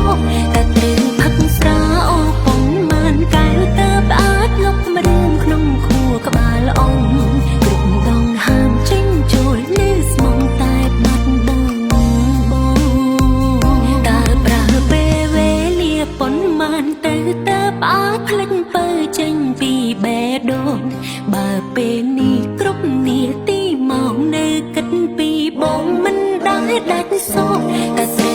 តែត្រូវផឹកស្រាអូប៉ុនមានកែវតើបអាចងប់ម្រឿងក្នុងខួរក្បាលអង្គគ្រប់ដងហាមចេញចូលលើស្មងតែបាត់បងតើប្រើពេលវេលាប៉ុនមានទៅតើបអាចភ្លេចពើចេញពីបេះដូងបើពេលនេះគ្រប់នាទីមកនៅគិតពីបងមិនដែលដាច់សោកតែ